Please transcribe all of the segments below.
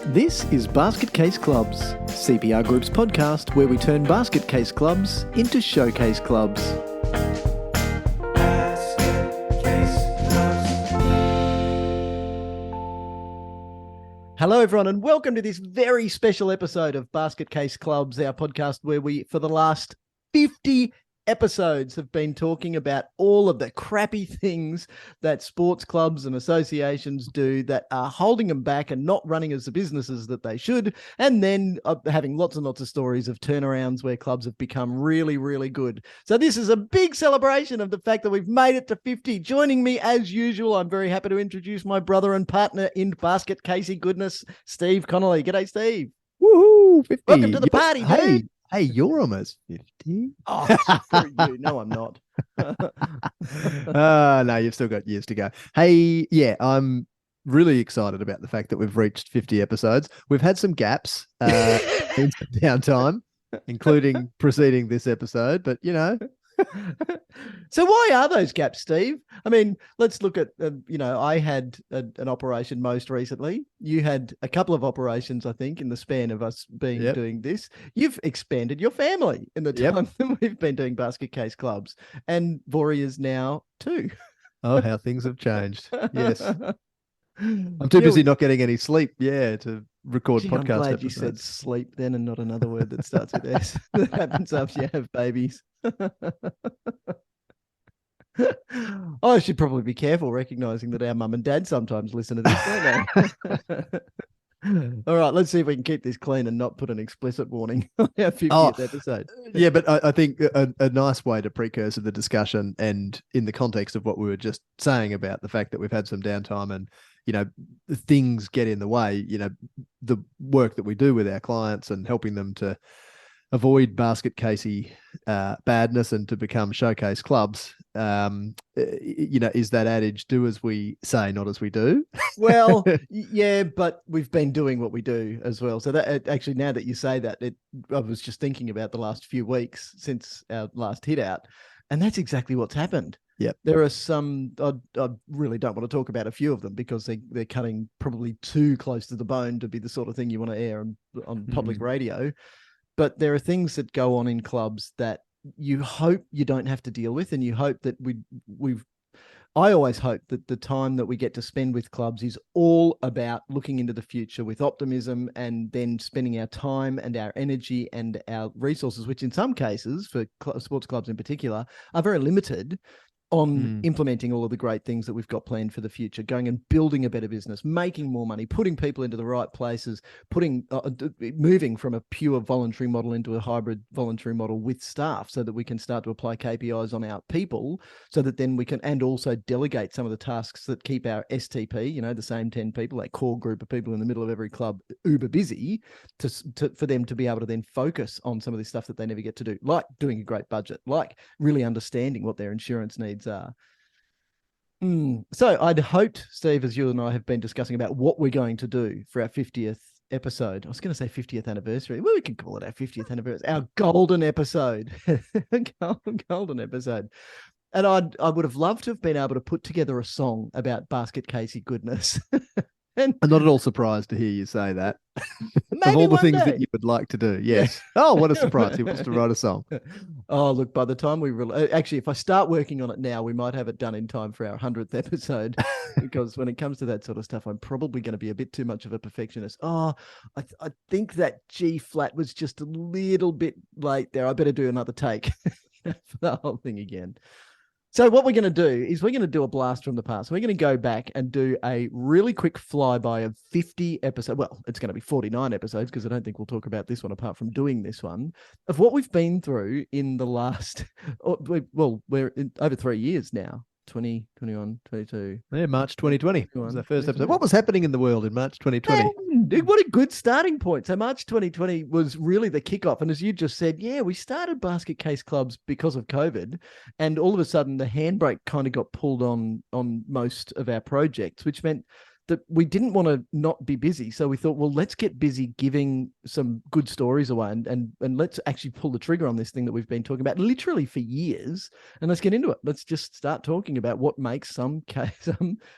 This is Basket Case Clubs, CPR Group's podcast where we turn basket case clubs into showcase clubs. Hello everyone and welcome to this very special episode of Basket Case Clubs, our podcast where we, for the last 50 episodes, have been talking about all of the crappy things that sports clubs and associations do that are holding them back and not running as the businesses that they should, and then having lots and lots of stories of turnarounds where clubs have become really, really good. So this is a big celebration of the fact that we've made it to 50. Joining me as usual, I'm very happy to introduce my brother and partner in basket casey goodness, Steve Connolly. G'day, Steve. Woohoo! 50. Welcome to the party, dude. Hey, you're almost 50. Oh, screw you. No, I'm not. No, you've still got years to go. Hey, yeah, I'm really excited about the fact that we've reached 50 episodes. We've had some gaps in some downtime, including preceding this episode, but you know. So why are those gaps, Steve? I mean, let's look at, I had an operation most recently. You had a couple of operations, I think, in the span of us doing this. You've expanded your family in the time that we've been doing basket case clubs. And Vori is now 2. Oh, how things have changed. Yes. I'm too busy not getting any sleep, to record podcast I'm glad episodes. You said sleep then and not another word that starts with S. That happens after you have babies. I should probably be careful recognizing that our mum and dad sometimes listen to this, don't they? All right, let's see if we can keep this clean and not put an explicit warning on our 50th episode. Yeah, but I think a nice way to precursor the discussion, and in the context of what we were just saying about the fact that we've had some downtime and, things get in the way, the work that we do with our clients and helping them to avoid basket casey badness and to become showcase clubs, is that adage, do as we say, not as we do. Well, yeah, but we've been doing what we do as well. So that actually, now that you say that, I was just thinking about the last few weeks since our last hit out, and that's exactly what's happened. Yeah, there are some, I really don't want to talk about a few of them because they're cutting probably too close to the bone to be the sort of thing you want to air on public radio. But there are things that go on in clubs that you hope you don't have to deal with, and you hope that I always hope that the time that we get to spend with clubs is all about looking into the future with optimism, and then spending our time and our energy and our resources, which in some cases for sports clubs in particular are very limited, on implementing all of the great things that we've got planned for the future, going and building a better business, making more money, putting people into the right places, moving from a pure voluntary model into a hybrid voluntary model with staff, so that we can start to apply KPIs on our people, so that then we can, and also delegate some of the tasks that keep our STP, the same 10 people, that core group of people in the middle of every club, uber busy, for them to be able to then focus on some of this stuff that they never get to do, like doing a great budget, like really understanding what their insurance needs are. So I'd hoped, Steve, as you and I have been discussing about what we're going to do for our 50th episode. I was going to say 50th anniversary. Well, we can call it our 50th anniversary, our golden episode. golden episode. And I would have loved to have been able to put together a song about basket casey goodness. I'm not at all surprised to hear you say that. Maybe of all the things day that you would like to do, yes. Oh, what a surprise. He wants to write a song. Oh, look, by the time actually, if I start working on it now, we might have it done in time for our 100th episode, because when it comes to that sort of stuff, I'm probably going to be a bit too much of a perfectionist. Oh, I think that G flat was just a little bit late there. I better do another take for the whole thing again. So what we're going to do is we're going to do a blast from the past. We're going to go back and do a really quick flyby of 50 episodes. Well, it's going to be 49 episodes, because I don't think we'll talk about this one apart from doing this one, of what we've been through in the last, we're in over 3 years now. 20, 21, 22. Yeah, March 2020 was our first episode. What was happening in the world in March 2020? Dude, what a good starting point. So March 2020 was really the kickoff. And as you just said, we started basket case clubs because of COVID. And all of a sudden the handbrake kind of got pulled on most of our projects, which meant that we didn't want to not be busy. So we thought, well, let's get busy giving some good stories away, and let's actually pull the trigger on this thing that we've been talking about literally for years. And let's get into it. Let's just start talking about what makes some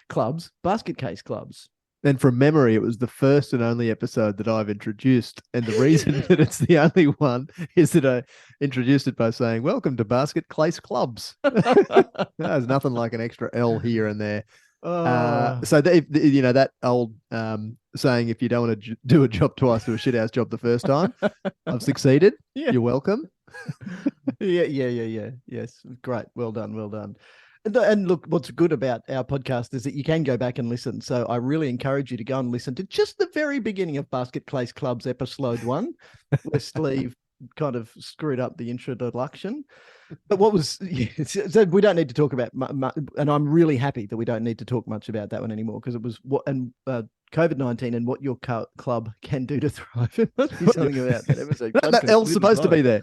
clubs basket case clubs. And from memory, it was the first and only episode that I've introduced. And the reason that it's the only one is that I introduced it by saying, "Welcome to Basket Case Clubs." There's nothing like an extra L here and there. So that old saying, if you don't want to do a job twice, do a shithouse job the first time. I've succeeded. Yeah. You're welcome. Yeah. Yes. Great. Well done. And look, what's good about our podcast is that you can go back and listen. So I really encourage you to go and listen to just the very beginning of Basket Case Clubs episode 1, where Steve kind of screwed up the introduction. But what was so we don't need to talk about, and I'm really happy that we don't need to talk much about that one anymore, because it was COVID-19 and what your club can do to thrive. It must be something about that episode. That L's supposed to be there.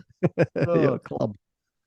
Your club.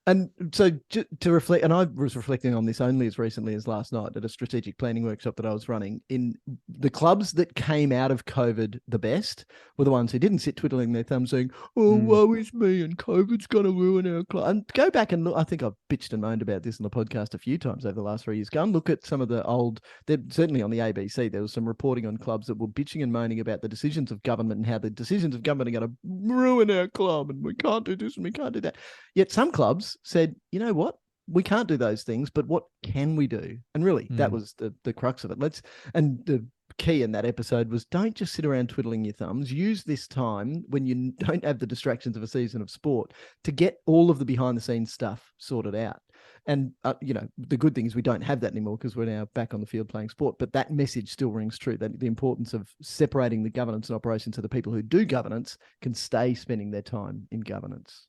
And so to reflect, and I was reflecting on this only as recently as last night at a strategic planning workshop that I was running, in the clubs that came out of COVID the best were the ones who didn't sit twiddling their thumbs saying, "Oh, woe is me, and COVID's going to ruin our club." And go back and look. I think I've bitched and moaned about this on the podcast a few times over the last 3 years. Go and look at some of the old, certainly on the ABC, there was some reporting on clubs that were bitching and moaning about the decisions of government and how the decisions of government are going to ruin our club, and we can't do this and we can't do that. Yet some clubs said, you know what? We can't do those things, but what can we do? And really, that was the crux of it. And the key in that episode was, don't just sit around twiddling your thumbs. Use this time when you don't have the distractions of a season of sport to get all of the behind the scenes stuff sorted out. And, the good thing is we don't have that anymore because we're now back on the field playing sport. But that message still rings true, that the importance of separating the governance and operations so the people who do governance can stay spending their time in governance.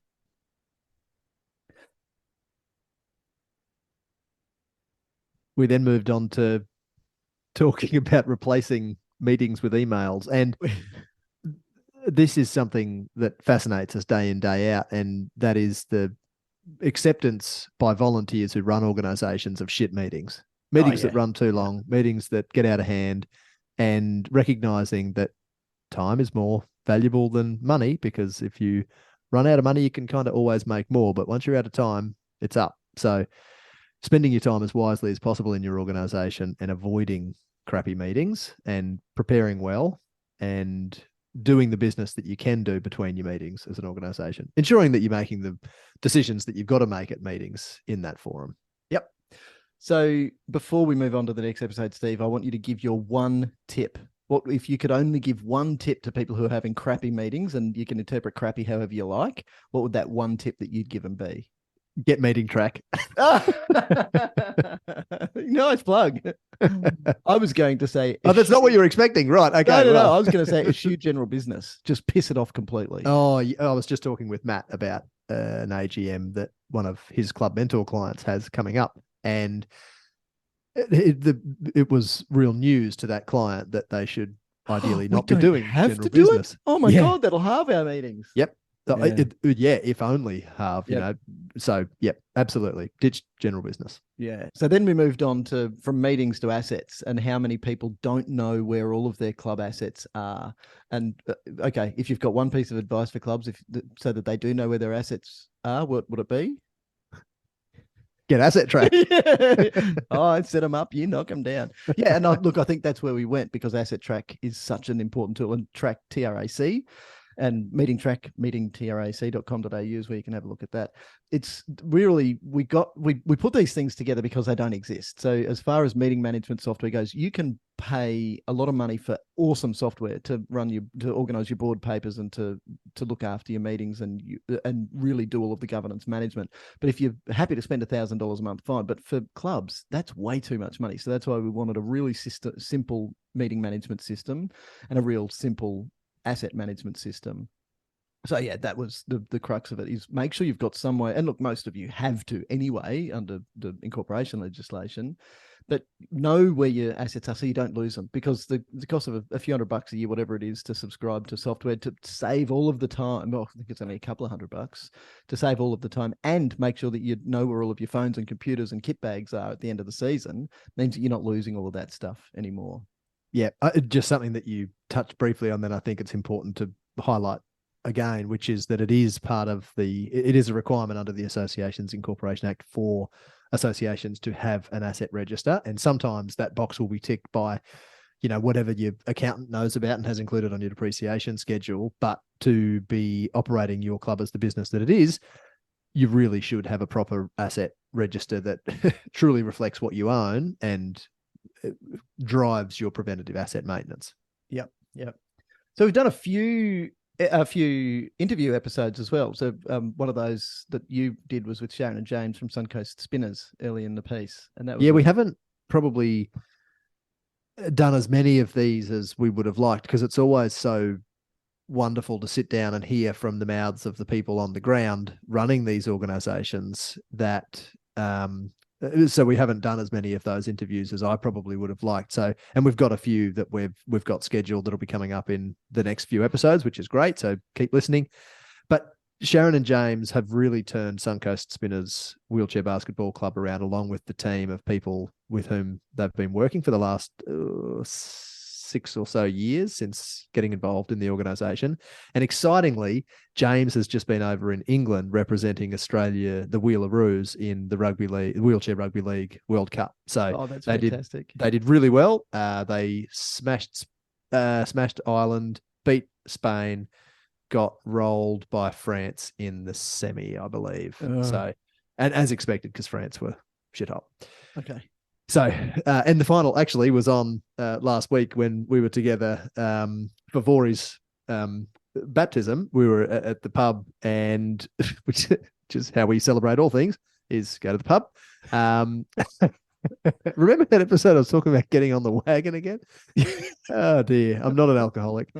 We then moved on to talking about replacing meetings with emails. And this is something that fascinates us day in, day out. And that is the acceptance by volunteers who run organizations of shit meetings that run too long, meetings that get out of hand, and recognizing that time is more valuable than money, because if you run out of money, you can kind of always make more. But once you're out of time, it's up. So spending your time as wisely as possible in your organization and avoiding crappy meetings and preparing well and doing the business that you can do between your meetings as an organization, ensuring that you're making the decisions that you've got to make at meetings in that forum. Yep. So before we move on to the next episode, Steve, I want you to give your one tip. What if you could only give one tip to people who are having crappy meetings, and you can interpret crappy however you like? What would that one tip that you'd give them be? Get Meeting Track. Nice plug. I was going to say... that's not what you were expecting. Right. Okay. No. I was going to say eschew general business. Just piss it off completely. Oh, I was just talking with Matt about an AGM that one of his Club Mentor clients has coming up. And it was real news to that client that they should ideally not be doing general business. Oh my God, that'll halve our meetings. Yep. If only half, So, absolutely. Ditch general business. Yeah. So then we moved on from meetings to assets, and how many people don't know where all of their club assets are. And okay, if you've got one piece of advice for clubs, so that they do know where their assets are, what would it be? Get Asset Track. I set them up, you knock them down. Yeah, and I think that's where we went, because Asset Track is such an important tool, and Track TRAC. And Meeting Track, meetingtrac.com.au is where you can have a look at that. It's really, we put these things together because they don't exist. So as far as meeting management software goes, you can pay a lot of money for awesome software to organize your board papers and to look after your meetings and really do all of the governance management. But if you're happy to spend $1,000 a month, fine. But for clubs, that's way too much money. So that's why we wanted a really simple meeting management system and a real simple asset management system. So yeah, that was the crux of it, is make sure you've got somewhere, and look, most of you have to anyway under the incorporation legislation, but know where your assets are so you don't lose them, because the cost of a few $100 a year, whatever it is, to subscribe to software, to save all of the time, I think it's only a couple of $100 to save all of the time, and make sure that you know where all of your phones and computers and kit bags are at the end of the season, means that you're not losing all of that stuff anymore. Yeah, just something that you touched briefly on that I think it's important to highlight again, which is that it is a requirement under the Associations Incorporation Act for associations to have an asset register. And sometimes that box will be ticked by whatever your accountant knows about and has included on your depreciation schedule, but to be operating your club as the business that it is, you really should have a proper asset register that truly reflects what you own and drives your preventative asset maintenance. Yep. So we've done a few interview episodes as well. So one of those that you did was with Sharon and James from Suncoast Spinners early in the piece, and that was we haven't probably done as many of these as we would have liked, because it's always so wonderful to sit down and hear from the mouths of the people on the ground running these organizations that so we haven't done as many of those interviews as I probably would have liked. So, and we've got a few that we've got scheduled that'll be coming up in the next few episodes, which is great. So keep listening. But Sharon and James have really turned Suncoast Spinners Wheelchair Basketball Club around, along with the team of people with whom they've been working for the last 6 or so years since getting involved in the organisation. And excitingly, James has just been over in England representing Australia, the Wheelaroos, in the Wheelchair Rugby League World Cup. So that's they fantastic. They did really well. They smashed Ireland, beat Spain, got rolled by France in the semi, I believe. So, and as expected, because France were shit hot. Okay. So, and the final actually was on last week when we were together for Vori's baptism. We were at the pub, and which is how we celebrate all things, is go to the pub. Remember that episode I was talking about getting on the wagon again? Oh dear, I'm not an alcoholic.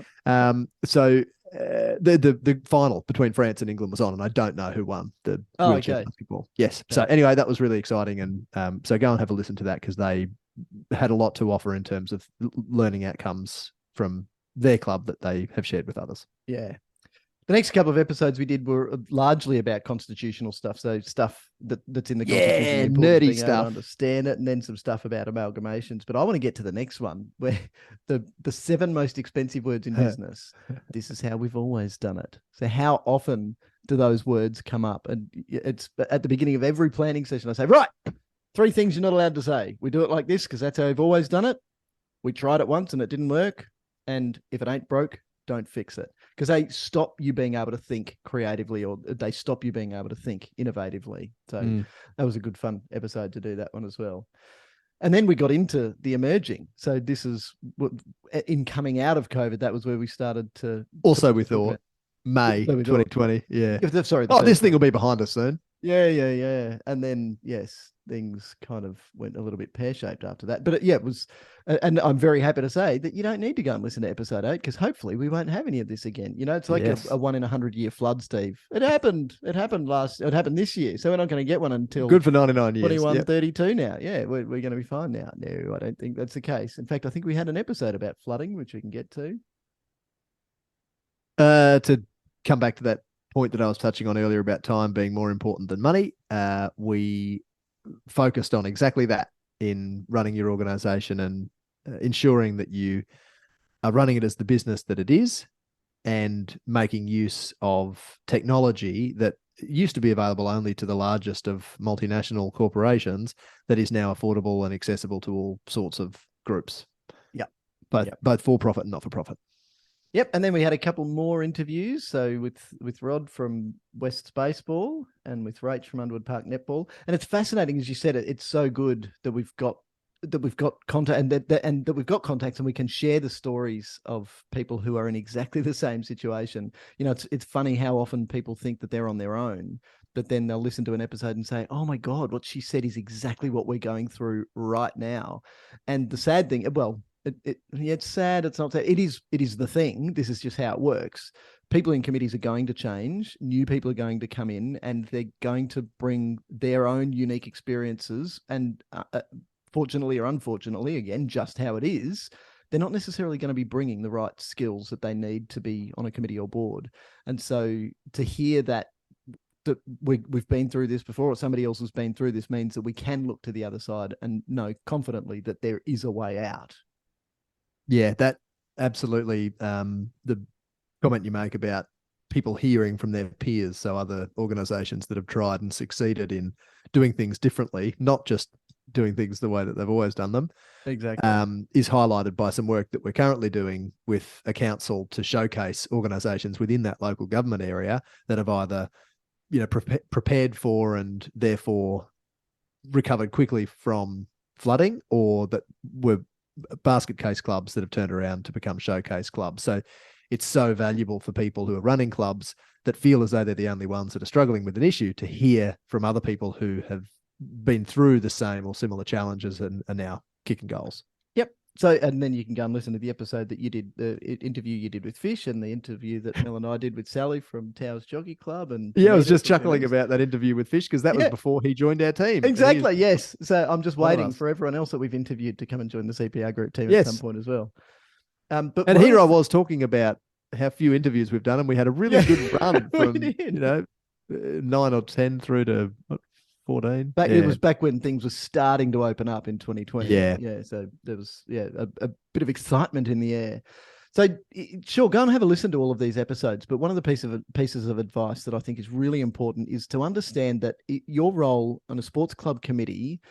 So the final between France and England was on, and I don't know who won the wheelchair basketball. Yes. Okay. So anyway, that was really exciting, and so go and have a listen to that, because they had a lot to offer in terms of learning outcomes from their club that they have shared with others. Yeah. The next couple of episodes we did were largely about constitutional stuff. So stuff that's in the Constitution. Nerdy stuff. Understand it, and then some stuff about amalgamations. But I want to get to the next one, where the 7 most expensive words in business. This is how we've always done it. So how often do those words come up? And it's at the beginning of every planning session. I say, right, 3 things you're not allowed to say. We do it like this because that's how we've always done it. We tried it once and it didn't work. And if it ain't broke, don't fix it, because they stop you being able to think creatively, or they stop you being able to think innovatively. So that was a good fun episode to do that one as well. And then we got into the emerging. So this is in coming out of COVID, that was where we started to. Also, we thought May 2020. Yeah. Sorry. This thing will be behind us soon. Yeah. And then, yes, things kind of went a little bit pear-shaped after that. But it was, and I'm very happy to say that you don't need to go and listen to episode 8, because hopefully we won't have any of this again. It's like a 1 in 100-year flood, Steve. It happened this year. So we're not going to get one until good for 99 years. 2132 now. Yeah, we're going to be fine now. No, I don't think that's the case. In fact, I think we had an episode about flooding, which we can get to. To come back to that point that I was touching on earlier about time being more important than money, we focused on exactly that in running your organization and ensuring that you are running it as the business that it is, and making use of technology that used to be available only to the largest of multinational corporations, that is now affordable and accessible to all sorts of groups. Yeah. Both for profit and not for profit. Yep, and then we had a couple more interviews. So with Rod from West Baseball and with Rach from Underwood Park Netball, and it's fascinating, as you said. It's so good that we've got contact, and that we've got contacts, and we can share the stories of people who are in exactly the same situation. It's funny how often people think that they're on their own, but then they'll listen to an episode and say, "Oh my God, what she said is exactly what we're going through right now." And the sad thing, well. It's sad. It's not sad. It is the thing. This is just how it works. People in committees are going to change. New people are going to come in, and they're going to bring their own unique experiences. And fortunately or unfortunately, again, just how it is, they're not necessarily going to be bringing the right skills that they need to be on a committee or board. And so to hear that we've been through this before, or somebody else has been through this, means that we can look to the other side and know confidently that there is a way out. Yeah, that absolutely. The comment you make about people hearing from their peers, so other organizations that have tried and succeeded in doing things differently, not just doing things the way that they've always done them, Exactly. is highlighted by some work that we're currently doing with a council to showcase organisations within that local government area that have either, prepared for and therefore recovered quickly from flooding, or that were basket case clubs that have turned around to become showcase clubs. So it's so valuable for people who are running clubs that feel as though they're the only ones that are struggling with an issue to hear from other people who have been through the same or similar challenges and are now kicking goals. Yep. So, and then you can go and listen to the episode that you did, the interview you did with Fish, and the interview that Mel and I did with Sally from Towers Jockey Club. And yeah, I was just chuckling about that interview with Fish because that was before he joined our team. Exactly. Yes. So I'm just waiting for everyone else that we've interviewed to come and join the CPR group team at some point as well. But here I was talking about how few interviews we've done, and we had a really good run from 9 or 10 through to 14. It was back when things were starting to open up in 2020. Yeah. So there was a bit of excitement in the air. So sure, go and have a listen to all of these episodes. But one of the pieces of advice that I think is really important is to understand that your role on a sports club committee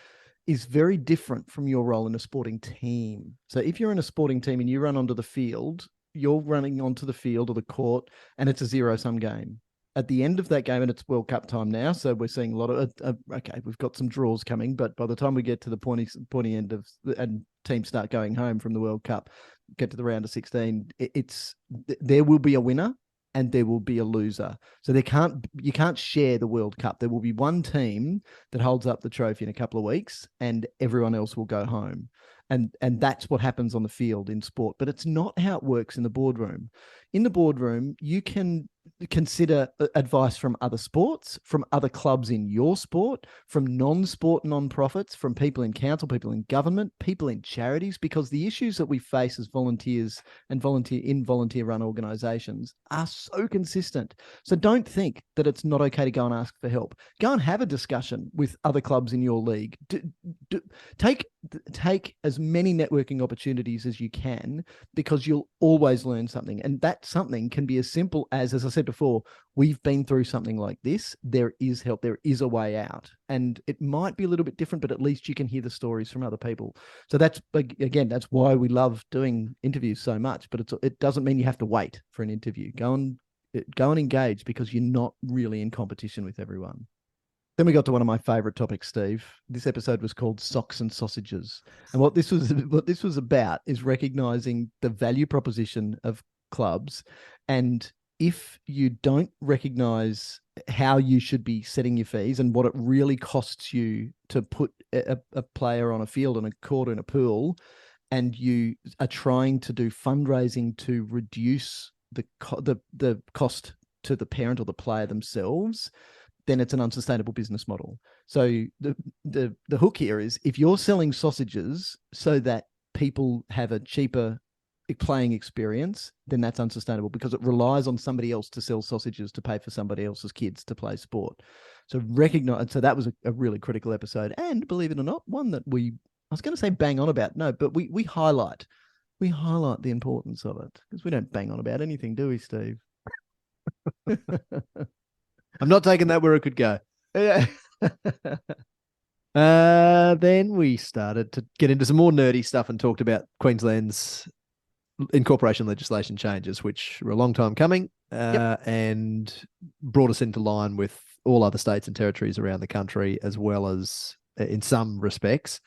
is very different from your role in a sporting team. So if you're in a sporting team and you run onto the field, you're running onto the field or the court, and it's a zero-sum game. At the end of that game, and it's World Cup time now, so we're seeing a lot of okay, we've got some draws coming, but by the time we get to the pointy end of and teams start going home from the World Cup, get to the round of 16, there will be a winner and there will be a loser. So you can't share the World Cup. There will be one team that holds up the trophy in a couple of weeks, and everyone else will go home. And that's what happens on the field in sport, but it's not how it works in the boardroom. In the boardroom, you can consider advice from other sports, from other clubs in your sport, from non-sport non-profits, from people in council, people in government, people in charities, because the issues that we face as volunteers and volunteer-run organisations are so consistent. So don't think that it's not okay to go and ask for help. Go and have a discussion with other clubs in your league. Take as many networking opportunities as you can, because you'll always learn something. And that something can be as simple as I said before, we've been through something like this. There is help. There is a way out. And it might be a little bit different, but at least you can hear the stories from other people. So that's why we love doing interviews so much, but it doesn't mean you have to wait for an interview. Go and engage, because you're not really in competition with everyone. Then we got to one of my favorite topics, Steve. This episode was called Socks and Sausages. And what this was about is recognizing the value proposition of clubs. And if you don't recognize how you should be setting your fees and what it really costs you to put a player on a field, on a court, in a pool, and you are trying to do fundraising to reduce the cost to the parent or the player themselves, then it's an unsustainable business model. So the hook here is, if you're selling sausages so that people have a cheaper playing experience, then that's unsustainable, because it relies on somebody else to sell sausages to pay for somebody else's kids to play sport. So that was a really critical episode, and believe it or not, one that I was going to say bang on about, no, but we highlight the importance of it, because we don't bang on about anything, do we, Steve? I'm not taking that where it could go. Yeah. Then we started to get into some more nerdy stuff and talked about Queensland's incorporation legislation changes, which were a long time coming, and brought us into line with all other states and territories around the country, as well as, in some respects,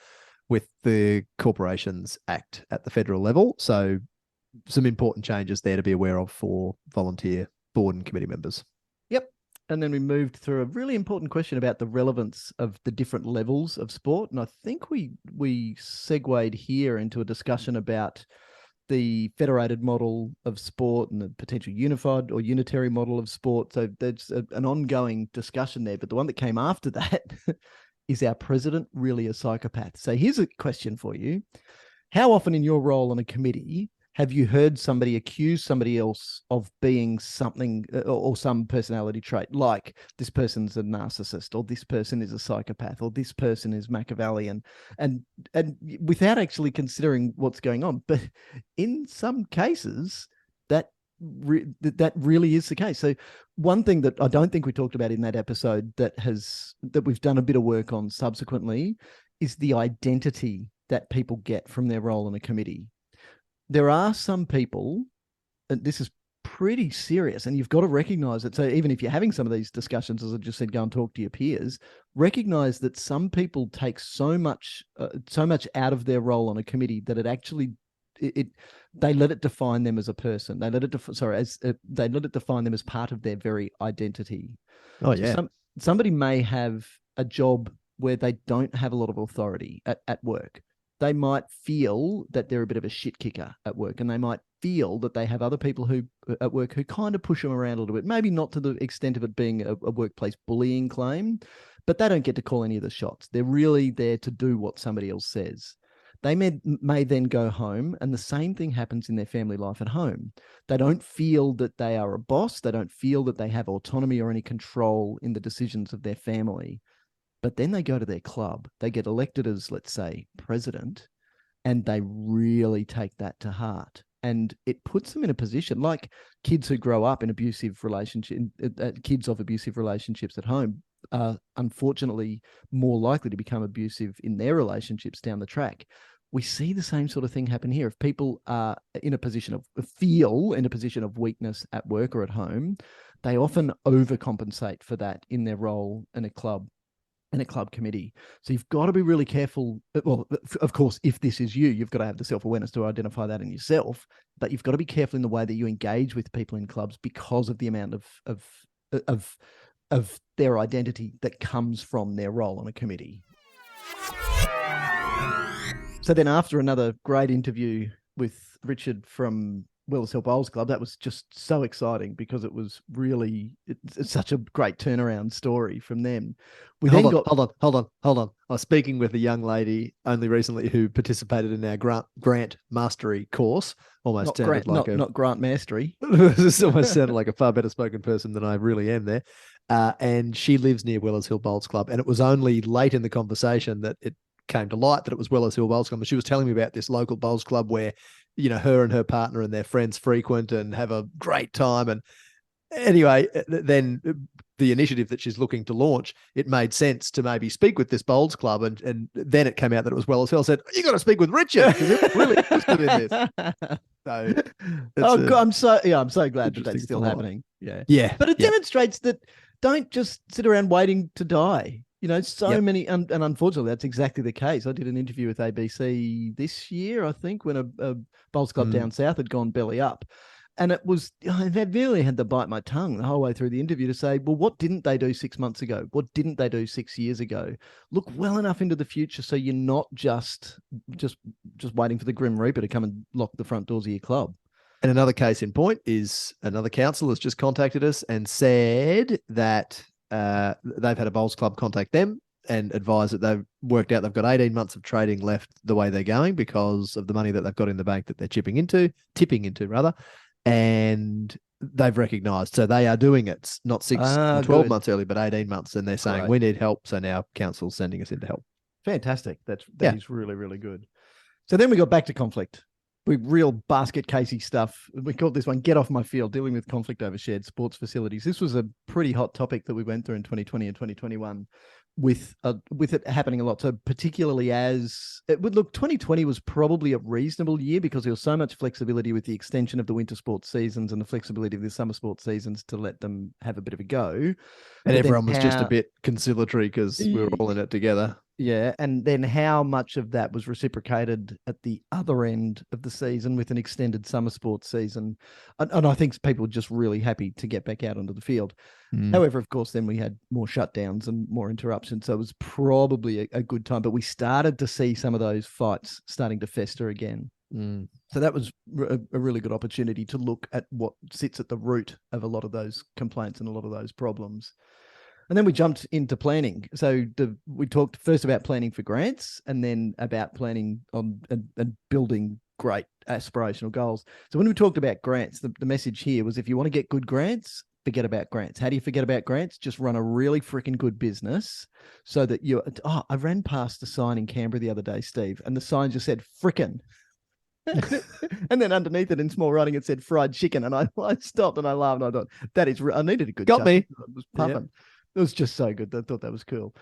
with the Corporations Act at the federal level. So some important changes there to be aware of for volunteer board and committee members. Yep. And then we moved through a really important question about the relevance of the different levels of sport. And I think we segued here into a discussion about the federated model of sport and the potential unified or unitary model of sport. So there's an ongoing discussion there. But the one that came after that is our president really a psychopath? So here's a question for you. How often in your role on a committee have you heard somebody accuse somebody else of being something or some personality trait, like this person's a narcissist, or this person is a psychopath, or this person is Machiavellian, and without actually considering what's going on? But in some cases, that really is the case. So one thing that I don't think we talked about in that episode that we've done a bit of work on subsequently is the identity that people get from their role in a committee. There are some people, and this is pretty serious, and you've got to recognize it. So even if you're having some of these discussions, as I just said, go and talk to your peers, recognize that some people take so much out of their role on a committee that it actually they let it define them as a person. They let it they let it define them as part of their very identity. Oh yeah. So somebody may have a job where they don't have a lot of authority at work. They might feel that they're a bit of a shit kicker at work, and they might feel that they have other people who at work who kind of push them around a little bit, maybe not to the extent of it being a workplace bullying claim, but they don't get to call any of the shots. They're really there to do what somebody else says. They may then go home, and the same thing happens in their family life at home. They don't feel that they are a boss. They don't feel that they have autonomy or any control in the decisions of their family. But then they go to their club. They get elected as, let's say, president, and they really take that to heart. And it puts them in a position like kids who grow up in abusive relationships, kids of abusive relationships at home are unfortunately more likely to become abusive in their relationships down the track. We see the same sort of thing happen here. If people are in a position of weakness at work or at home, they often overcompensate for that in their role in a club committee. So you've got to be really careful. Well, of course, if this is you, you've got to have the self-awareness to identify that in yourself, but you've got to be careful in the way that you engage with people in clubs because of the amount of their identity that comes from their role on a committee. So then after another great interview with Richard from Wellers Hill Bowls Club, that was just so exciting because it was really it's such a great turnaround story from them. Hold on. I was speaking with a young lady only recently who participated in our grant mastery course. Almost sounded like not grant mastery. This almost sounded like a far better spoken person than I really am there. And she lives near Wellers Hill Bowls Club, and it was only late in the conversation that it came to light that it was Wellers Hill Bowls Club. And she was telling me about this local bowls club where, you know, her and her partner and their friends frequent and have a great time. And anyway, then the initiative that she's looking to launch, it made sense to maybe speak with this bowls club. And then it came out that it was Wellers Hill. I said, you got to speak with Richard because he's really interested in this. So I'm so glad that that's still happening. Yeah. But it demonstrates that don't just sit around waiting to die. You know, many, and unfortunately, that's exactly the case. I did an interview with ABC this year, I think, when a bowls club down south had gone belly up. And it was, I really had to bite my tongue the whole way through the interview to say, well, what didn't they do 6 months ago? What didn't they do 6 years ago? Look well enough into the future so you're not just waiting for the Grim Reaper to come and lock the front doors of your club. And another case in point is another council has just contacted us and said that they've had a bowls club contact them and advise that they've worked out they've got 18 months of trading left the way they're going because of the money that they've got in the bank that they're tipping into, and they've recognised. So they are doing it, not 12 months early, but 18 months. And they're saying, we need help. So now council's sending us in to help. Fantastic. That is really, really good. So then we got back to conflict. Real basket casey stuff. We called this one "Get Off My Field," dealing with conflict over shared sports facilities. This was a pretty hot topic that we went through in 2020 and 2021 with it happening a lot. So particularly as it would look, 2020 was probably a reasonable year because there was so much flexibility with the extension of the winter sports seasons and the flexibility of the summer sports seasons to let them have a bit of a go. And everyone was just a bit conciliatory because we were all in it together. Yeah, and then how much of that was reciprocated at the other end of the season with an extended summer sports season. And I think people were just really happy to get back out onto the field. However, of course, then we had more shutdowns and more interruptions. So it was probably a good time. But we started to see some of those fights starting to fester again. So that was a really good opportunity to look at what sits at the root of a lot of those complaints and a lot of those problems. And then we jumped into planning. So we talked first about planning for grants and then about planning on and building great aspirational goals. So when we talked about grants, the message here was if you want to get good grants, forget about grants. How do you forget about grants? Just run a really freaking good business so that I ran past a sign in Canberra the other day, Steve, and the sign just said frickin'. And then underneath it in small writing, it said fried chicken. And I stopped and I laughed and I thought, I needed a good Got me. It was puffing. Yeah. It was just so good. I thought that was cool.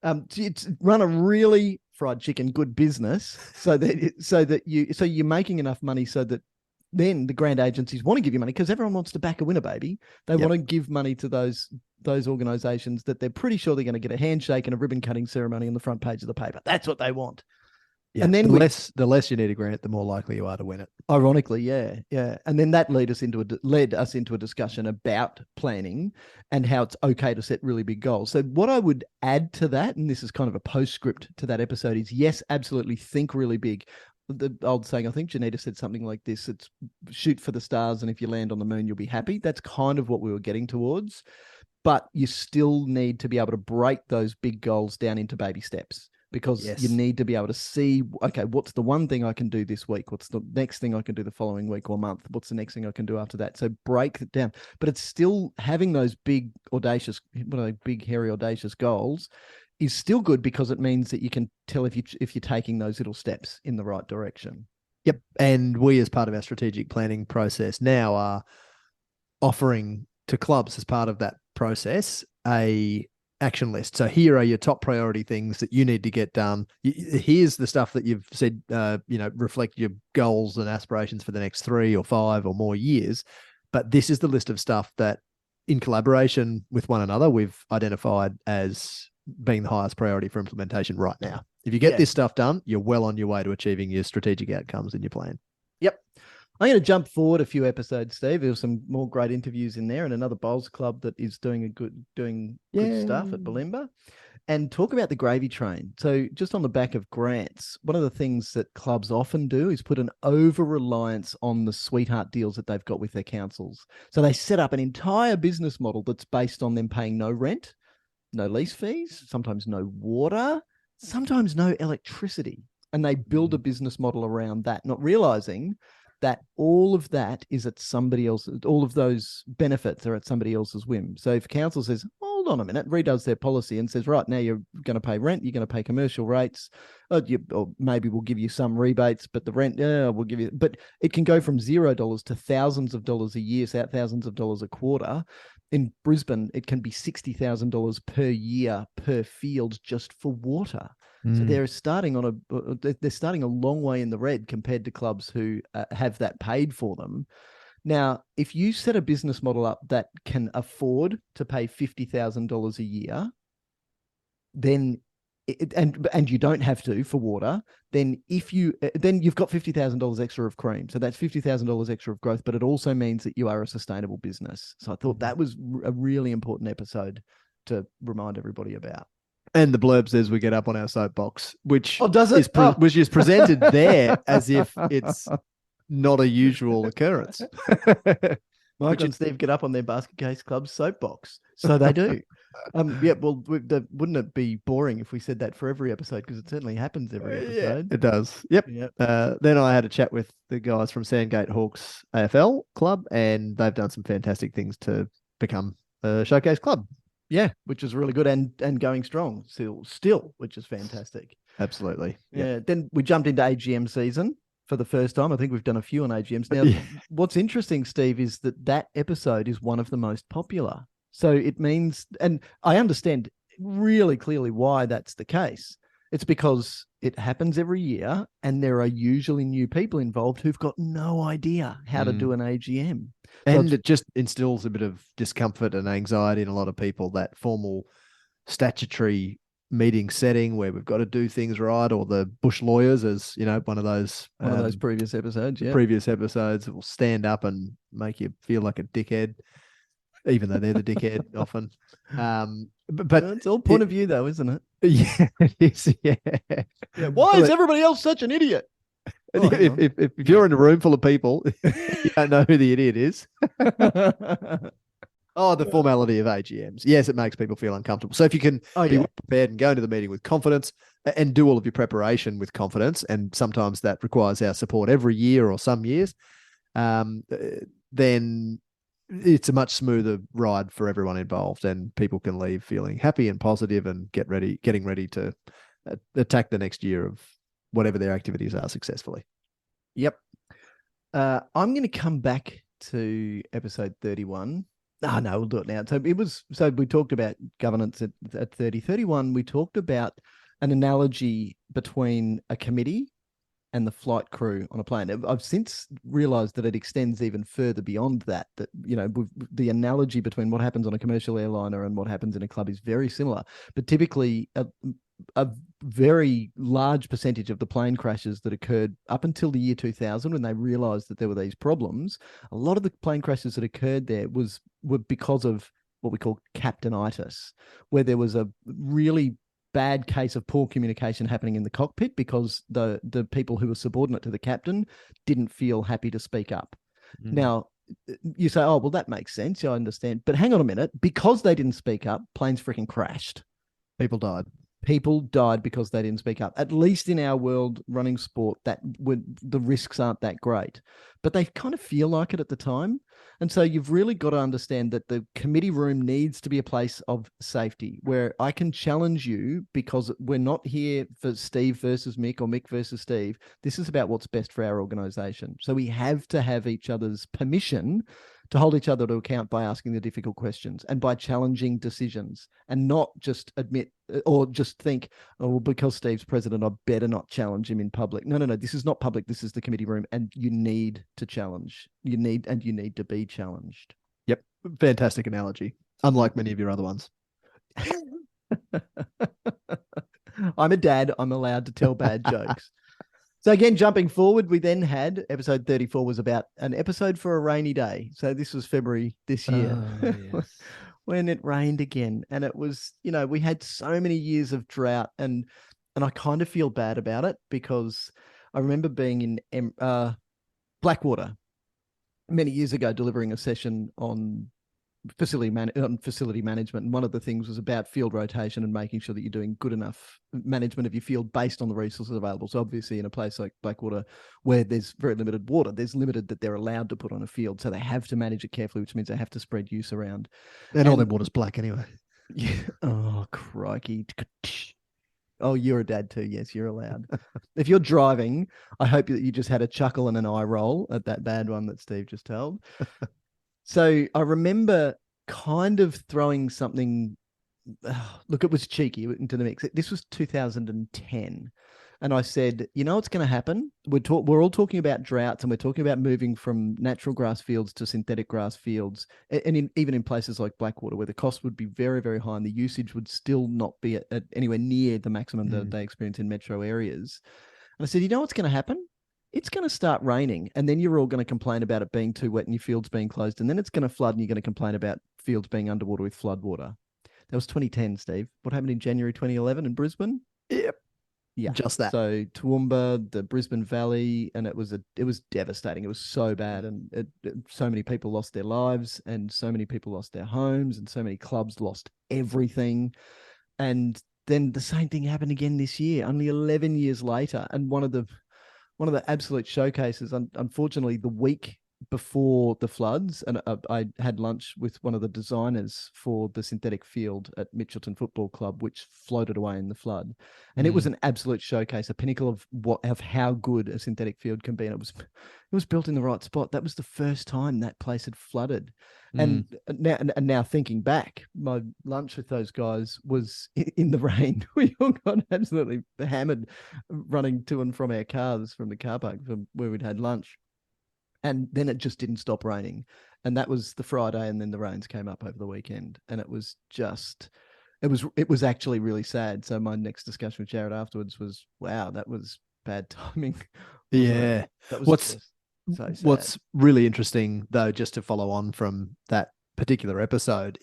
It's run a really fried chicken good business, so that you're making enough money so that then the grant agencies want to give you money, because everyone wants to back a winner, baby. They want to give money to those organizations that they're pretty sure they're going to get a handshake and a ribbon cutting ceremony on the front page of the paper. That's what they want. Yeah, and then the less you need a grant, the more likely you are to win it. Ironically, yeah. And then that led us into a discussion about planning and how it's okay to set really big goals. So what I would add to that, and this is kind of a postscript to that episode, is yes, absolutely think really big. The old saying, I think Janita said something like this: it's shoot for the stars, and if you land on the moon, you'll be happy. That's kind of what we were getting towards. But you still need to be able to break those big goals down into baby steps, because you need to be able to see, okay, what's the one thing I can do this week? What's the next thing I can do the following week or month? What's the next thing I can do after that? So break it down. But it's still having those big, audacious, big, hairy, audacious goals is still good, because it means that you can tell if you're taking those little steps in the right direction. Yep. And we, as part of our strategic planning process now, are offering to clubs, as part of that process, a action list. So here are your top priority things that you need to get done. Here's the stuff that you've said, reflect your goals and aspirations for the next 3 or 5 or more years. But this is the list of stuff that, in collaboration with one another, we've identified as being the highest priority for implementation right now. If you get this stuff done, you're well on your way to achieving your strategic outcomes in your plan. Yep. I'm going to jump forward a few episodes, Steve. There's some more great interviews in there, and another bowls club that is doing good stuff at Bulimba, and talk about the gravy train. So just on the back of grants, one of the things that clubs often do is put an over-reliance on the sweetheart deals that they've got with their councils. So they set up an entire business model that's based on them paying no rent, no lease fees, sometimes no water, sometimes no electricity. And they build a business model around that, not realizing that all of that is at somebody else's, all of those benefits are at somebody else's whim. So if council says, hold on a minute, redoes their policy and says, right, now you're going to pay rent, you're going to pay commercial rates, or maybe we'll give you some rebates, but the rent, we'll give you, but it can go from $0 to thousands of dollars a year, so thousands of dollars a quarter. In Brisbane, it can be $60,000 per year per field just for water. So they're starting a long way in the red compared to clubs who have that paid for them. Now, if you set a business model up that can afford to pay $50,000 a year, then and you don't have to for water, then you've got $50,000 extra of cream. So that's $50,000 extra of growth, but it also means that you are a sustainable business. So I thought that was a really important episode to remind everybody about. And the blurb says we get up on our soapbox, which which is presented there as if it's not a usual occurrence. Mike and Steve get up on their Basket Case Club soapbox, so they do. Wouldn't it be boring if we said that for every episode? Because it certainly happens every episode. Yeah, it does. Yep. Then I had a chat with the guys from Sandgate Hawks AFL club, and they've done some fantastic things to become a showcase club. Yeah, which is really good, and going strong still, which is fantastic. Absolutely. Yeah. Then we jumped into AGM season for the first time. I think we've done a few on AGMs. Now, what's interesting, Steve, is that episode is one of the most popular. So it means, and I understand really clearly why that's the case. It's because it happens every year, and there are usually new people involved who've got no idea how to do an AGM. And it just instills a bit of discomfort and anxiety in a lot of people, that formal statutory meeting setting where we've got to do things right, or the bush lawyers, as you know, one of those previous episodes. Yeah, previous episodes will stand up and make you feel like a dickhead, even though they're the dickhead often. But it's all point of view, though, isn't it? Yeah, it is. Yeah. Why is everybody else such an idiot? If you're in a room full of people, you don't know who the idiot is. The formality of AGMs. Yes, it makes people feel uncomfortable. So if you can be well prepared and go into the meeting with confidence and do all of your preparation with confidence, and sometimes that requires our support every year or some years, then it's a much smoother ride for everyone involved, and people can leave feeling happy and positive and getting ready to attack the next year of whatever their activities are successfully. Yep. I'm going to come back to episode 31. No, we'll do it now. So we talked about governance at 30. 31, we talked about an analogy between a committee and the flight crew on a plane. I've since realized that it extends even further beyond that, the analogy between what happens on a commercial airliner and what happens in a club is very similar. But typically, a very large percentage of the plane crashes that occurred up until the year 2000, when they realized that there were these problems, a lot of the plane crashes that occurred there were because of what we call captainitis, where there was a really bad case of poor communication happening in the cockpit because the people who were subordinate to the captain didn't feel happy to speak up. Now, you say, oh, well, that makes sense. Yeah, I understand. But hang on a minute. Because they didn't speak up, planes freaking crashed. People died. People died because they didn't speak up. At least in our world running sport, the risks aren't that great, but they kind of feel like it at the time. And so you've really got to understand that the committee room needs to be a place of safety where I can challenge you, because we're not here for Steve versus Mick or Mick versus Steve. This is about what's best for our organization. So we have to have each other's permission to hold each other to account by asking the difficult questions and by challenging decisions, and not just admit or just think, oh, well, because Steve's president, I better not challenge him in public. No. This is not public. This is the committee room, and you need to challenge. You need to be challenged. Yep. Fantastic analogy. Unlike many of your other ones. I'm a dad. I'm allowed to tell bad jokes. So again, jumping forward, we then had episode 34 was about an episode for a rainy day. So this was February this year. Yes. When it rained again. And it was, we had so many years of drought, and I kind of feel bad about it, because I remember being in Blackwater many years ago, delivering a session on facility management. And one of the things was about field rotation and making sure that you're doing good enough management of your field based on the resources available. So obviously in a place like Blackwater, where there's very limited water, there's limited that they're allowed to put on a field. So they have to manage it carefully, which means they have to spread use around. And all their water's black anyway. Yeah. Oh, crikey. Oh, you're a dad too. Yes, you're allowed. If you're driving, I hope that you just had a chuckle and an eye roll at that bad one that Steve just told. So I remember kind of throwing something, look, it was cheeky, into the mix. This was 2010. And I said, what's going to happen? We're all talking about droughts, and we're talking about moving from natural grass fields to synthetic grass fields. And even in places like Blackwater, where the cost would be very, very high and the usage would still not be at anywhere near the maximum that they experience in metro areas. And I said, what's going to happen? It's going to start raining, and then you're all going to complain about it being too wet and your fields being closed, and then it's going to flood, and you're going to complain about fields being underwater with flood water. That was 2010, Steve. What happened in January 2011 in Brisbane? Yep. Yeah, just that. So Toowoomba, the Brisbane Valley, and it was devastating. It was so bad, and so many people lost their lives, and so many people lost their homes, and so many clubs lost everything. And then the same thing happened again this year, only 11 years later. And one of the absolute showcases, unfortunately, the week before the floods, and I had lunch with one of the designers for the synthetic field at Mitchelton Football Club, which floated away in the flood. And it was an absolute showcase, a pinnacle of how good a synthetic field can be. And it was built in the right spot. That was the first time that place had flooded. And now thinking back, my lunch with those guys was in the rain. We all got absolutely hammered running to and from our cars from the car park from where we'd had lunch. And then it just didn't stop raining. And that was the Friday, and then the rains came up over the weekend. And it was actually really sad. So my next discussion with Jared afterwards was, wow, that was bad timing. Yeah. That was What's really interesting, though, just to follow on from that particular episode,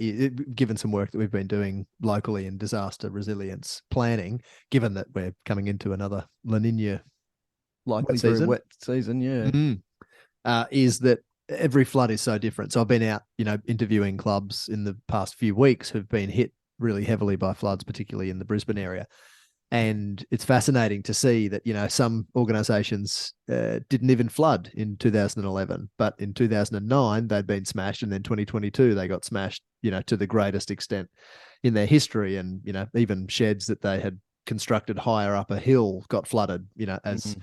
given some work that we've been doing locally in disaster resilience planning, given that we're coming into another La Nina likely very wet season, is that every flood is so different. So I've been out, interviewing clubs in the past few weeks who've been hit really heavily by floods, particularly in the Brisbane area. And it's fascinating to see that, some organisations didn't even flood in 2011, but in 2009 they'd been smashed, and then 2022 they got smashed, to the greatest extent in their history. And, even sheds that they had constructed higher up a hill got flooded, as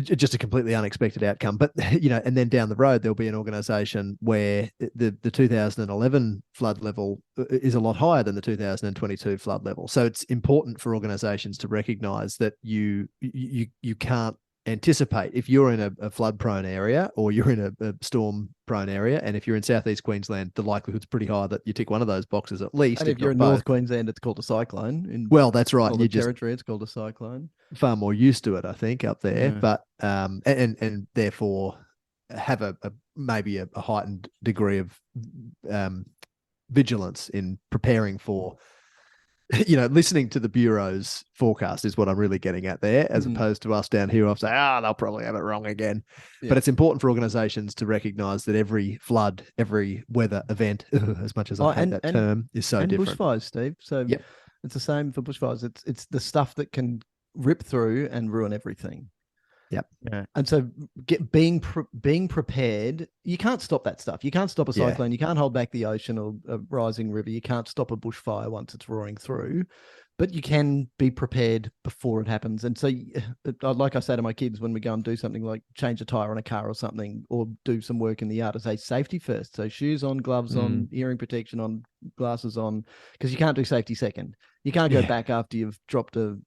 just a completely unexpected outcome. But, and then down the road, there'll be an organisation where the 2011 flood level is a lot higher than the 2022 flood level. So it's important for organisations to recognise that you can't anticipate if you're in a flood prone area or you're in a storm prone area, and if you're in southeast Queensland, the likelihood's pretty high that you tick one of those boxes at least. And if you're in North Queensland, it's called a cyclone. Well, that's right. In the territory, it's called a cyclone. Far more used to it, I think, up there. Yeah. But and therefore have a maybe a heightened degree of vigilance in preparing for. Listening to the Bureau's forecast is what I'm really getting at there, as opposed to us down here. I'll say, they'll probably have it wrong again. Yeah. But it's important for organisations to recognise that every flood, every weather event, as much as I hate that term, is so different. And bushfires, Steve. So it's the same for bushfires. It's the stuff that can rip through and ruin everything. Yep. Yeah. And so being prepared, you can't stop that stuff. You can't stop a cyclone. You can't hold back the ocean or a rising river. You can't stop a bushfire once it's roaring through, but you can be prepared before it happens. And so, like I say to my kids, when we go and do something like change a tire on a car or something, or do some work in the yard, I say safety first. So shoes on, gloves on, hearing protection on, glasses on, because you can't do safety second. You can't go back after you've dropped a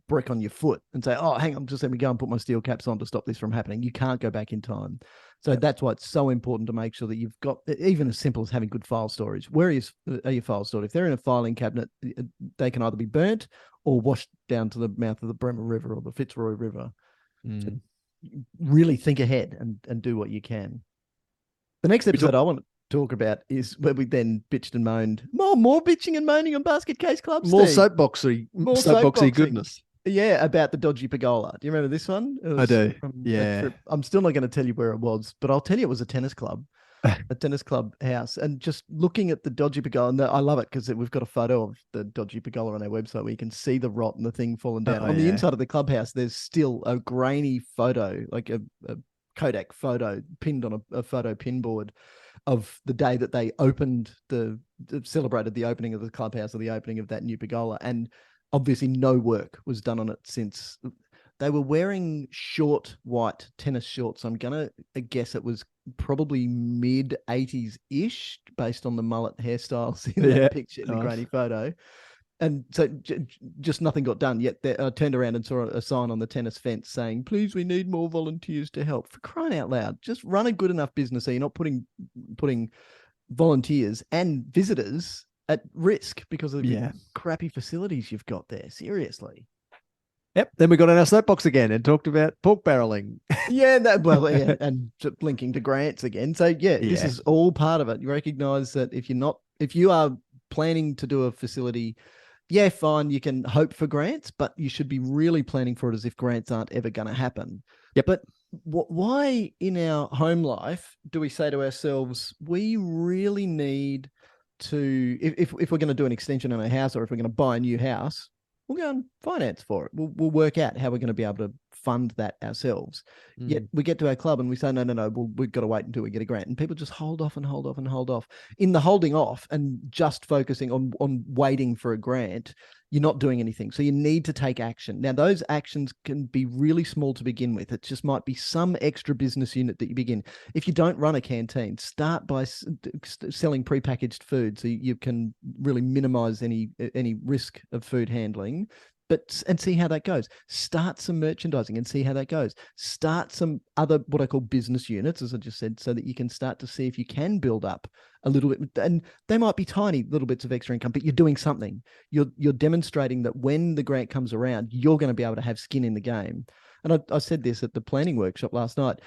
brick on your foot and say, hang on, just let me go and put my steel caps on to stop this from happening. You can't go back in time. So that's why it's so important to make sure that you've got, even as simple as having good file storage. Where are your files stored? If they're in a filing cabinet, they can either be burnt or washed down to the mouth of the Bremer River or the Fitzroy River. So really think ahead and do what you can. The next episode I want to talk about is where we then bitched and moaned. More bitching and moaning on Basket Case Club. More soapboxy goodness. Yeah, about the dodgy pergola. Do you remember this one? I do. Yeah. I'm still not going to tell you where it was, but I'll tell you it was a tennis club, a tennis club house. And just looking at the dodgy pergola, and I love it because we've got a photo of the dodgy pergola on our website where you can see the rot and the thing falling down. On the inside of the clubhouse, there's still a grainy photo, like a Kodak photo pinned on a photo pinboard of the day that they celebrated the opening of the clubhouse, or the opening of that new pergola. And obviously no work was done on it since. They were wearing short white tennis shorts. I'm going to guess it was probably mid 80s-ish based on the mullet hairstyles in that picture, in the grainy photo. And so just nothing got done. Yet I turned around and saw a sign on the tennis fence saying, please, we need more volunteers to help. For crying out loud, just run a good enough business so you're not putting volunteers and visitors at risk because of the crappy facilities you've got there. Seriously. Yep. Then we got on our soapbox again and talked about pork barreling. And linking to grants again. So this is all part of it. You recognize that if you are planning to do a facility, fine, you can hope for grants, but you should be really planning for it as if grants aren't ever going to happen. Yep. But why in our home life do we say to ourselves, we really need to, if we're going to do an extension on a house, or if we're going to buy a new house, we'll go and finance for it. We'll work out how we're going to be able to fund that ourselves. Yet we get to our club and we say, no, we've got to wait until we get a grant. And people just hold off and hold off and hold off. In the holding off and just focusing on waiting for a grant, you're not doing anything. So you need to take action. Now, those actions can be really small to begin with. It just might be some extra business unit that you begin. If you don't run a canteen, start by selling prepackaged food so you can really minimize any risk of food handling. And see how that goes. Start some merchandising and see how that goes. Start some other, what I call business units, as I just said, so that you can start to see if you can build up a little bit. And they might be tiny little bits of extra income, but you're doing something. You're demonstrating that when the grant comes around, you're going to be able to have skin in the game. And I said this at the planning workshop last night.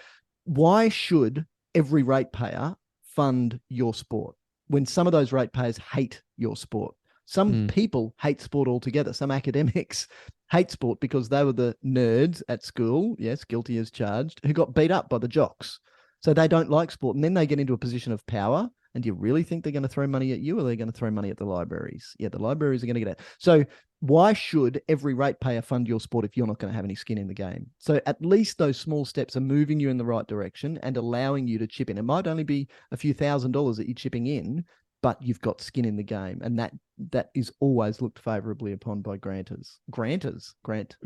Why should every ratepayer fund your sport when some of those ratepayers hate your sport? Some people hate sport altogether. Some academics hate sport because they were the nerds at school, yes, guilty as charged, who got beat up by the jocks. So they don't like sport. And then they get into a position of power. And do you really think they're going to throw money at you, or are they going to throw money at the libraries? Yeah, the libraries are going to get it. So why should every ratepayer fund your sport if you're not going to have any skin in the game? So at least those small steps are moving you in the right direction and allowing you to chip in. It might only be a few $1,000s that you're chipping in, but you've got skin in the game, and that is always looked favourably upon by grantors. Grant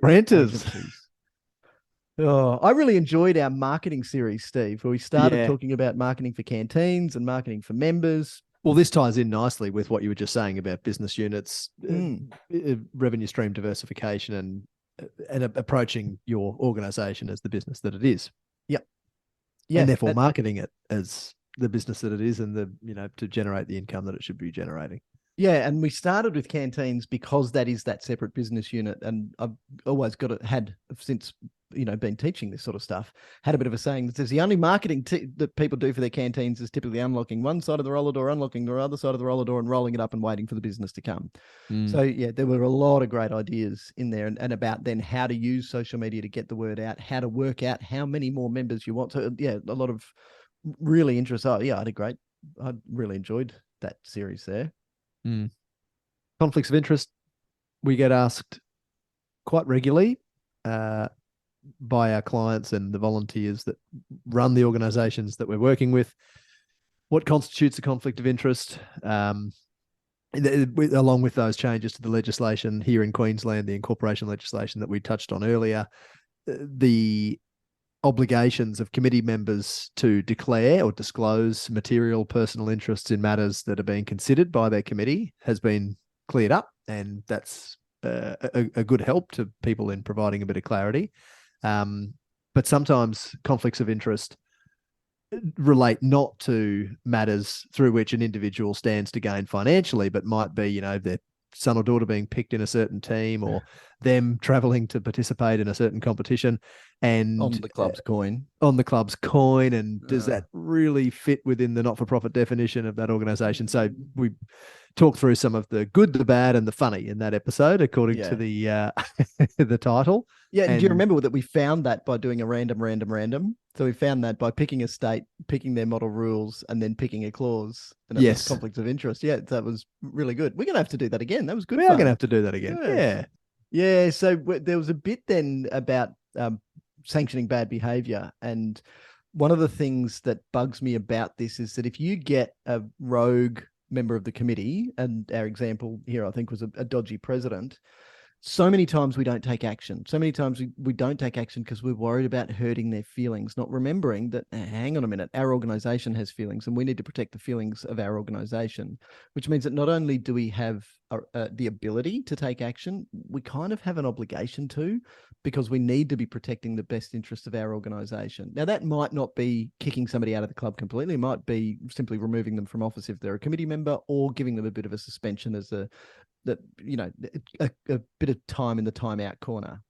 agencies. Oh, I really enjoyed our marketing series, Steve, where we started Yeah. talking about marketing for canteens and marketing for members. Well, this ties in nicely with what you were just saying about business units, Mm. revenue stream diversification, and approaching your organization as the business that it is, Yep. and Yeah. therefore marketing it as the business that it is, and to generate the income that it should be generating. Yeah, and we started with canteens because that is that separate business unit, and I've always had since been teaching this sort of stuff, had a bit of a saying that says the only marketing that people do for their canteens is typically unlocking one side of the roller door, unlocking the other side of the roller door, and rolling it up and waiting for the business to come. So yeah, there were a lot of great ideas in there, and about then how to use social media to get the word out, how to work out how many more members you want. So yeah, a lot of really interesting. Oh, yeah, I really enjoyed that series there. Conflicts of interest, we get asked quite regularly by our clients and the volunteers that run the organizations that we're working with. What constitutes a conflict of interest? Along with those changes to the legislation here in Queensland, the incorporation legislation that we touched on earlier, the obligations of committee members to declare or disclose material personal interests in matters that are being considered by their committee has been cleared up, and that's a good help to people in providing a bit of clarity. But sometimes conflicts of interest relate not to matters through which an individual stands to gain financially, but might be, their son or daughter being picked in a certain team, or them traveling to participate in a certain competition, and on the club's coin. And does that really fit within the not-for-profit definition of that organization? So we talk through some of the good, the bad, and the funny in that episode, according to the the title. Yeah, and do you remember that we found that by doing a random? So we found that by picking a state, picking their model rules, and then picking a clause. And it was conflicts of interest. Yeah, that was really good. We're going to have to do that again. That was good. We are going to have to do that again. Yes. Yeah. So there was a bit then about sanctioning bad behavior. And one of the things that bugs me about this is that if you get a rogue member of the committee, and our example here, I think, was a dodgy president, so many times we don't take action. So many times we don't take action because we're worried about hurting their feelings, not remembering that, hang on a minute, our organization has feelings and we need to protect the feelings of our organization, which means that not only do we have the ability to take action, we kind of have an obligation to, because we need to be protecting the best interests of our organization. Now, that might not be kicking somebody out of the club completely. It might be simply removing them from office if they're a committee member, or giving them a bit of a suspension as a bit of time in the timeout corner.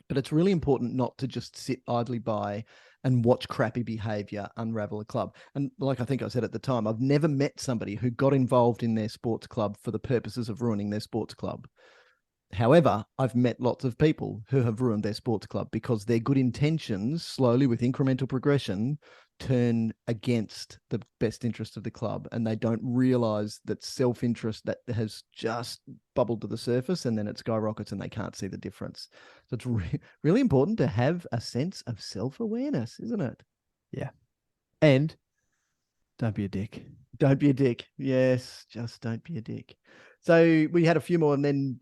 But it's really important not to just sit idly by and watch crappy behavior unravel a club. And like I think I said at the time, I've never met somebody who got involved in their sports club for the purposes of ruining their sports club. However, I've met lots of people who have ruined their sports club because their good intentions, slowly with incremental progression, turn against the best interest of the club, and they don't realize that self-interest that has just bubbled to the surface, and then it skyrockets and they can't see the difference. So it's really important to have a sense of self-awareness, isn't it? Yeah. And don't be a dick. Don't be a dick. Yes, just don't be a dick. So we had a few more, and then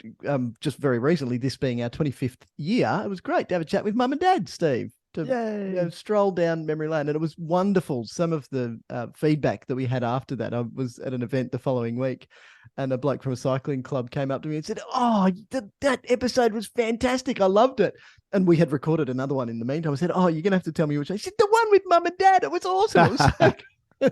just very recently, this being our 25th year, it was great to have a chat with Mum and Dad, Steve, to stroll down memory lane. And it was wonderful. Some of the feedback that we had after that, I was at an event the following week, and a bloke from a cycling club came up to me and said, "Oh, that episode was fantastic. I loved it." And we had recorded another one in the meantime. I said, "Oh, you're going to have to tell me which." I said, "The one with Mum and Dad. It was awesome." It was so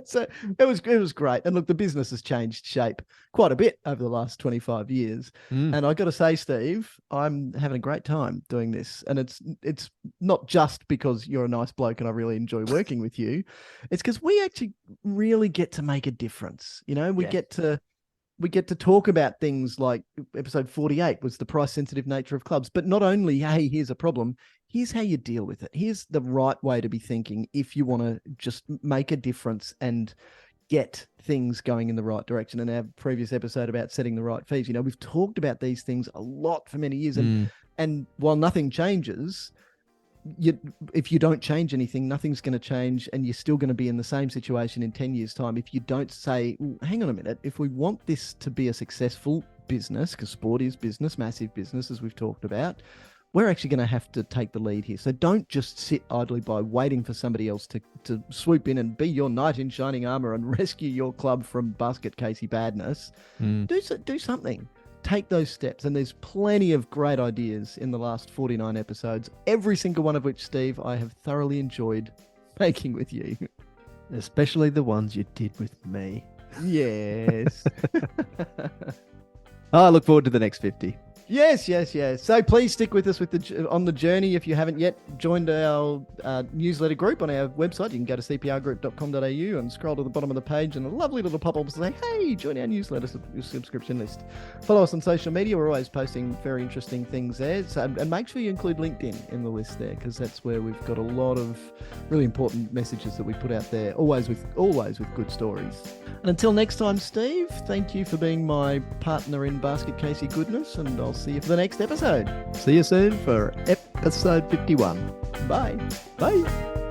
so it was great. And look, the business has changed shape quite a bit over the last 25 years. And I got to say, Steve, I'm having a great time doing this. And it's not just because you're a nice bloke and I really enjoy working with you. It's because we actually really get to make a difference. We get to talk about things like episode 48 was the price sensitive nature of clubs, but not only, hey, here's a problem, here's how you deal with it. Here's the right way to be thinking if you want to just make a difference and get things going in the right direction. And our previous episode about setting the right fees, we've talked about these things a lot for many years. And while nothing changes, if you don't change anything, nothing's going to change, and you're still going to be in the same situation in 10 years' time if you don't say, hang on a minute, if we want this to be a successful business, because sport is business, massive business, as we've talked about, we're actually going to have to take the lead here. So don't just sit idly by waiting for somebody else to swoop in and be your knight in shining armor and rescue your club from Basket Casey badness. Do something. Take those steps. And there's plenty of great ideas in the last 49 episodes, every single one of which, Steve, I have thoroughly enjoyed making with you. Especially the ones you did with me. Yes. I look forward to the next 50. Yes. So please stick with us on the journey. If you haven't yet joined our newsletter group on our website, you can go to cprgroup.com.au and scroll to the bottom of the page, and a lovely little pop-up will say, hey, join our newsletter subscription list. Follow us on social media. We're always posting very interesting things there. So, and make sure you include LinkedIn in the list there, because that's where we've got a lot of really important messages that we put out there, always with good stories. And until next time, Steve, thank you for being my partner in Basket Casey goodness, and I'll see you for the next episode. See you soon for episode 51. Bye. Bye.